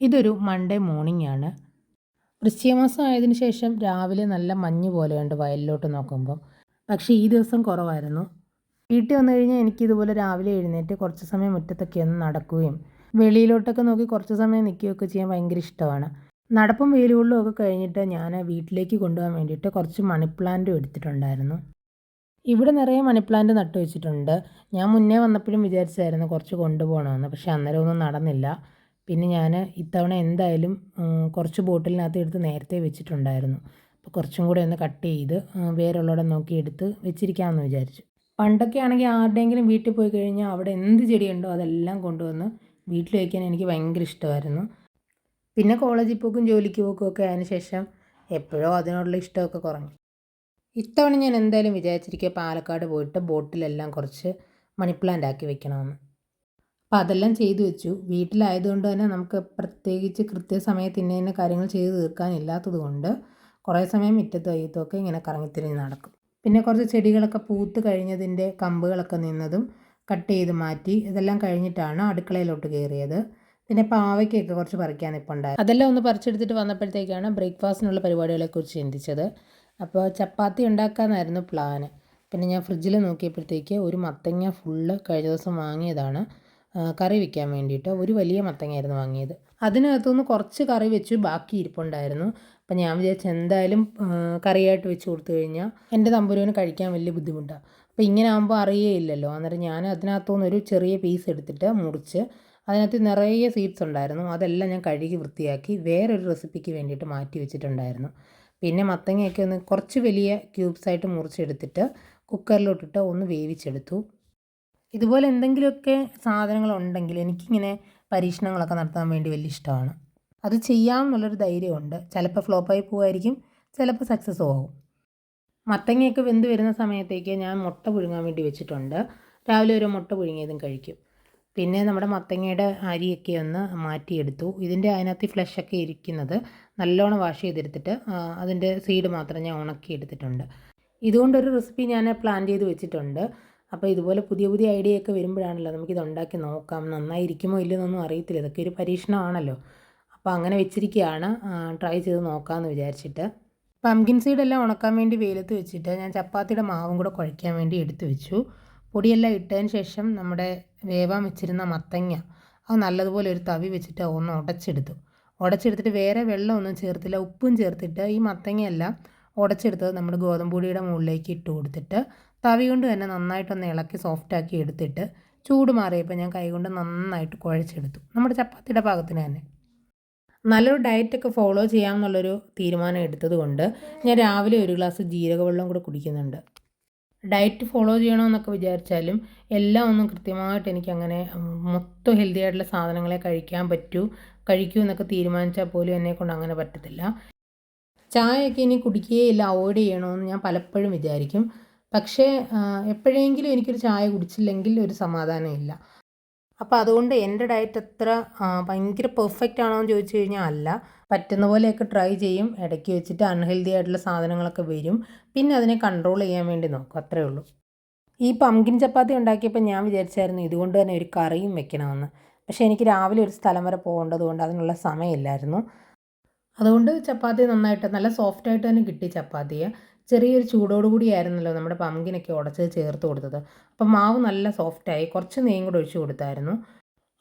ഇതൊരു Monday morning ആണ്. വൃശ്ചിക മാസം ആയതിനു ശേഷം രാവിലെ നല്ല മഞ്ഞ് പോലെയുണ്ട് വയലിലോട്ട് നോക്കുമ്പോൾ. പക്ഷേ ഈ ദിവസം കുറവായിരുന്നു. വീട്ടിൽ വന്നു കഴിഞ്ഞാൽ എനിക്കിതുപോലെ രാവിലെ എഴുന്നേറ്റ് കുറച്ച് സമയം മുറ്റത്തൊക്കെ ഒന്ന് നടക്കുകയും വെളിയിലോട്ടൊക്കെ നോക്കി കുറച്ച് സമയം നിൽക്കുകയൊക്കെ ചെയ്യാൻ ഭയങ്കര ഇഷ്ടമാണ്. നടപ്പും വെയിലുകൊള്ളും ഒക്കെ കഴിഞ്ഞിട്ട് ഞാൻ വീട്ടിലേക്ക് കൊണ്ടുപോകാൻ വേണ്ടിയിട്ട് കുറച്ച് മണി പ്ലാന്റും എടുത്തിട്ടുണ്ടായിരുന്നു. ഇവിടെ നിറയെ മണി പ്ലാന്റ് നട്ടു വെച്ചിട്ടുണ്ട്. ഞാൻ മുന്നേ വന്നപ്പോഴും വിചാരിച്ചായിരുന്നു കുറച്ച് കൊണ്ടുപോകണമെന്ന്. പക്ഷേ അന്നേരം ഒന്നും നടന്നില്ല. പിന്നെ ഞാൻ ഇത്തവണ എന്തായാലും കുറച്ച് ബോട്ടിലിനകത്ത് എടുത്ത് നേരത്തെ വെച്ചിട്ടുണ്ടായിരുന്നു. അപ്പോൾ കുറച്ചും കൂടെ ഒന്ന് കട്ട് ചെയ്ത് വേരുള്ളയിടം നോക്കി എടുത്ത് വെച്ചിരിക്കാമെന്ന് വിചാരിച്ചു. പണ്ടൊക്കെ ആണെങ്കിൽ ആരുടെയെങ്കിലും വീട്ടിൽ പോയി കഴിഞ്ഞാൽ അവിടെ എന്ത് ചെടിയുണ്ടോ അതെല്ലാം കൊണ്ടുവന്ന് വീട്ടിൽ വയ്ക്കാൻ എനിക്ക് ഭയങ്കര ഇഷ്ടമായിരുന്നു. പിന്നെ കോളേജിൽ പോക്കും ജോലിക്ക് പോക്കും ഒക്കെ അതിന് ശേഷം എപ്പോഴോ അതിനോടുള്ള ഇഷ്ടമൊക്കെ കുറഞ്ഞു. ഇത്തവണ ഞാൻ എന്തായാലും വിചാരിച്ചിരിക്കുക പാലക്കാട് പോയിട്ട് ബോട്ടിലെല്ലാം കുറച്ച് മണി പ്ലാന്റ് ആക്കി വെക്കണമെന്ന്. അപ്പം അതെല്ലാം ചെയ്തു വെച്ചു. വീട്ടിലായതുകൊണ്ട് തന്നെ നമുക്ക് പ്രത്യേകിച്ച് കൃത്യസമയത്ത് ഇന്ന ഇന്ന കാര്യങ്ങൾ ചെയ്ത് തീർക്കാനില്ലാത്തത് കൊണ്ട് കുറേ സമയം മുറ്റത്തും അയ്യത്തൊക്കെ ഇങ്ങനെ കറങ്ങിത്തിരിഞ്ഞ് നടക്കും. പിന്നെ കുറച്ച് ചെടികളൊക്കെ പൂത്ത് കഴിഞ്ഞതിൻ്റെ കമ്പുകളൊക്കെ നിന്നതും കട്ട് ചെയ്ത് മാറ്റി. ഇതെല്ലാം കഴിഞ്ഞിട്ടാണ് അടുക്കളയിലോട്ട് കയറിയത്. പിന്നെ പാവയ്ക്കൊക്കെ കുറച്ച് പറിക്കാൻ നിൽപ്പുണ്ടായിരുന്നു. അതെല്ലാം ഒന്ന് പറിച്ചെടുത്തിട്ട് വന്നപ്പോഴത്തേക്കാണ് ബ്രേക്ക്ഫാസ്റ്റിനുള്ള പരിപാടികളെക്കുറിച്ച് ചിന്തിച്ചത്. അപ്പോൾ ചപ്പാത്തി ഉണ്ടാക്കാമെന്നായിരുന്നു പ്ലാന്. പിന്നെ ഞാൻ ഫ്രിഡ്ജിൽ നോക്കിയപ്പോഴത്തേക്ക് ഒരു മത്തങ്ങ ഫുള്ള് കഴിഞ്ഞ ദിവസം വാങ്ങിയതാണ് കറി വയ്ക്കാൻ വേണ്ടിയിട്ട്. ഒരു വലിയ മത്തങ്ങയായിരുന്നു വാങ്ങിയത്. അതിനകത്തുനിന്ന് കുറച്ച് കറി വെച്ചു, ബാക്കി ഇരിപ്പുണ്ടായിരുന്നു. അപ്പം ഞാൻ വിചാരിച്ചു എന്തായാലും കറിയായിട്ട് വെച്ച് കൊടുത്തു കഴിഞ്ഞാൽ എൻ്റെ തമ്പുരുവിന് കഴിക്കാൻ വലിയ ബുദ്ധിമുട്ടാണ്. അപ്പോൾ ഇങ്ങനെ ആകുമ്പോൾ അറിയേയില്ലല്ലോ. അന്നേരം ഞാൻ അതിനകത്തുനിന്ന് ഒരു ചെറിയ പീസ് എടുത്തിട്ട് മുറിച്ച് അതിനകത്ത് നിറയെ സീഡ്സ് ഉണ്ടായിരുന്നു. അതെല്ലാം ഞാൻ കഴുകി വൃത്തിയാക്കി വേറൊരു റെസിപ്പിക്ക് വേണ്ടിയിട്ട് മാറ്റി വെച്ചിട്ടുണ്ടായിരുന്നു. പിന്നെ മത്തങ്ങയൊക്കെ ഒന്ന് കുറച്ച് വലിയ ക്യൂബ്സായിട്ട് മുറിച്ചെടുത്തിട്ട് കുക്കറിലോട്ടിട്ട് ഒന്ന് വേവിച്ചെടുത്തു. ഇതുപോലെ എന്തെങ്കിലുമൊക്കെ സാധനങ്ങളുണ്ടെങ്കിൽ എനിക്കിങ്ങനെ പരീക്ഷണങ്ങളൊക്കെ നടത്താൻ വേണ്ടി വലിയ ഇഷ്ടമാണ്. അത് ചെയ്യാമെന്നുള്ളൊരു ധൈര്യമുണ്ട്. ചിലപ്പോൾ ഫ്ലോപ്പായി പോകുമായിരിക്കും, ചിലപ്പോൾ സക്സസ്സും ആവും. മത്തങ്ങയൊക്കെ വെന്ത് വരുന്ന സമയത്തേക്ക് ഞാൻ മുട്ട പുഴുങ്ങാൻ വേണ്ടി വെച്ചിട്ടുണ്ട്. രാവിലെ ഒരു മുട്ട പുഴുങ്ങിയതും കഴിക്കും. പിന്നെ നമ്മുടെ മത്തങ്ങയുടെ അരിയൊക്കെ ഒന്ന് മാറ്റിയെടുത്തു. അതിനകത്ത് ഫ്ലഷൊക്കെ ഇരിക്കുന്നത് നല്ലോണം വാഷ് ചെയ്തെടുത്തിട്ട് അതിൻ്റെ സീഡ് മാത്രം ഞാൻ ഉണക്കിയെടുത്തിട്ടുണ്ട്. ഇതുകൊണ്ടൊരു റെസിപ്പി ഞാൻ പ്ലാൻ ചെയ്ത് വെച്ചിട്ടുണ്ട്. അപ്പോൾ ഇതുപോലെ പുതിയ പുതിയ ഐഡിയയൊക്കെ വരുമ്പോഴാണല്ലോ നമുക്കിത് ഉണ്ടാക്കി നോക്കാം. നന്നായിരിക്കുമോ ഇല്ലെന്നൊന്നും അറിയത്തില്ല. ഇതൊക്കെ ഒരു പരീക്ഷണമാണല്ലോ. അപ്പോൾ അങ്ങനെ വെച്ചിരിക്കുകയാണ്. ട്രൈ ചെയ്ത് നോക്കാമെന്ന് വിചാരിച്ചിട്ട്. പംകിൻ സീഡെല്ലാം ഉണക്കാൻ വേണ്ടി വെയിലത്ത് വെച്ചിട്ട് ഞാൻ ചപ്പാത്തിയുടെ മാവും കൂടെ കുഴയ്ക്കാൻ വേണ്ടി എടുത്തു വെച്ചു. പൊടിയെല്ലാം ഇട്ടതിന് ശേഷം നമ്മുടെ വേവാൻ വെച്ചിരുന്ന മത്തങ്ങ അത് നല്ലതുപോലെ ഒരു തവി വെച്ചിട്ട് ഒന്ന് ഉടച്ചെടുത്തിട്ട് വേറെ വെള്ളമൊന്നും ചേർത്തില്ല, ഉപ്പും ചേർത്തിട്ട് ഈ മത്തങ്ങയെല്ലാം ഉടച്ചെടുത്തത് നമ്മുടെ ഗോതമ്പ് പൊടിയുടെ മുകളിലേക്ക് ഇട്ട് കൊടുത്തിട്ട് തവി കൊണ്ട് തന്നെ നന്നായിട്ടൊന്ന് ഇളക്കി സോഫ്റ്റാക്കി എടുത്തിട്ട് ചൂട് മാറിയപ്പോൾ ഞാൻ കൈകൊണ്ട് നന്നായിട്ട് കുഴച്ചെടുത്തു. നമ്മുടെ ചപ്പാത്തിയുടെ പാകത്തിന് തന്നെ. നല്ലൊരു ഡയറ്റൊക്കെ ഫോളോ ചെയ്യാമെന്നുള്ളൊരു തീരുമാനം എടുത്തത് കൊണ്ട് ഞാൻ രാവിലെ ഒരു ഗ്ലാസ് ജീരകവെള്ളം കൂടെ കുടിക്കുന്നുണ്ട്. ഡയറ്റ് ഫോളോ ചെയ്യണമെന്നൊക്കെ വിചാരിച്ചാലും എല്ലാം ഒന്നും കൃത്യമായിട്ട് എനിക്കങ്ങനെ മൊത്തം ഹെൽത്തി ആയിട്ടുള്ള സാധനങ്ങളെ കഴിക്കൂ എന്നൊക്കെ തീരുമാനിച്ചാൽ പോലും എന്നെക്കൊണ്ട് അങ്ങനെ പറ്റത്തില്ല. ചായയൊക്കെ ഇനി കുടിക്കുകയില്ല, അവോയ്ഡ് ചെയ്യണമെന്ന് ഞാൻ പലപ്പോഴും വിചാരിക്കും. പക്ഷേ എപ്പോഴെങ്കിലും എനിക്കൊരു ചായ കുടിച്ചില്ലെങ്കിൽ ഒരു സമാധാനമില്ല. അപ്പോൾ അതുകൊണ്ട് എൻ്റെ ഡയറ്റ് അത്ര ഭയങ്കര പെർഫെക്റ്റ് ആണോ എന്ന് ചോദിച്ചു കഴിഞ്ഞാൽ അല്ല. പറ്റുന്ന പോലെയൊക്കെ ട്രൈ ചെയ്യും. ഇടയ്ക്ക് വെച്ചിട്ട് അൺഹെൽത്തി ആയിട്ടുള്ള സാധനങ്ങളൊക്കെ വരും. പിന്നെ അതിനെ കൺട്രോൾ ചെയ്യാൻ വേണ്ടി നോക്കും, അത്രേ ഉള്ളൂ. ഈ പംകിൻ ചപ്പാത്തി ഉണ്ടാക്കിയപ്പോൾ ഞാൻ വിചാരിച്ചായിരുന്നു ഇതുകൊണ്ട് തന്നെ ഒരു കറിയും വെക്കണമെന്ന്. പക്ഷേ എനിക്ക് രാവിലെ ഒരു സ്ഥലം വരെ പോകേണ്ടത് കൊണ്ട് അതിനുള്ള സമയമില്ലായിരുന്നു. അതുകൊണ്ട് ചപ്പാത്തി നന്നായിട്ട് നല്ല സോഫ്റ്റായിട്ട് തന്നെ കിട്ടി ചപ്പാത്തിയെ. ചെറിയൊരു ചൂടോടുകൂടിയായിരുന്നല്ലോ നമ്മുടെ പംകിനൊക്കെ ഉടച്ച് ചേർത്ത് കൊടുത്തത്. അപ്പം മാവ് നല്ല സോഫ്റ്റായി. കുറച്ച് നെയ്യും കൂടെ ഒഴിച്ച് കൊടുത്തായിരുന്നു.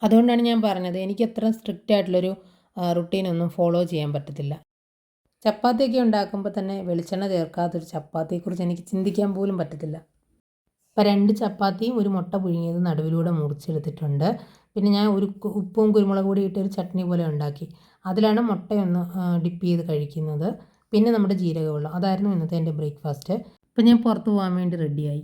അതുകൊണ്ടാണ് ഞാൻ പറഞ്ഞത് എനിക്ക് അത്ര സ്ട്രിക്റ്റ് ആയിട്ടുള്ളൊരു റുട്ടീനൊന്നും ഫോളോ ചെയ്യാൻ പറ്റത്തില്ല. ചപ്പാത്തിയൊക്കെ ഉണ്ടാക്കുമ്പോൾ തന്നെ വെളിച്ചെണ്ണ ചേർക്കാത്തൊരു ചപ്പാത്തിയെക്കുറിച്ച് എനിക്ക് ചിന്തിക്കാൻ പോലും പറ്റത്തില്ല. അപ്പോൾ 2 ചപ്പാത്തിയും ഒരു മുട്ട പുഴുങ്ങിയത് നടുവിലൂടെ മുറിച്ചെടുത്തിട്ടുണ്ട്. പിന്നെ ഞാൻ ഒരു ഉപ്പും കുരുമുളക് പൊടി ഇട്ടൊരു ചട്നി പോലെ ഉണ്ടാക്കി. അതിലാണ് മുട്ടയൊന്ന് ഡിപ്പ് ചെയ്ത് കഴിക്കുന്നത്. പിന്നെ നമ്മുടെ ജീരകവെള്ളം, അതായിരുന്നു ഇന്നത്തെ എൻ്റെ ബ്രേക്ക്ഫാസ്റ്റ്. അപ്പോൾ ഞാൻ പുറത്ത് പോകാൻ വേണ്ടി റെഡിയായി.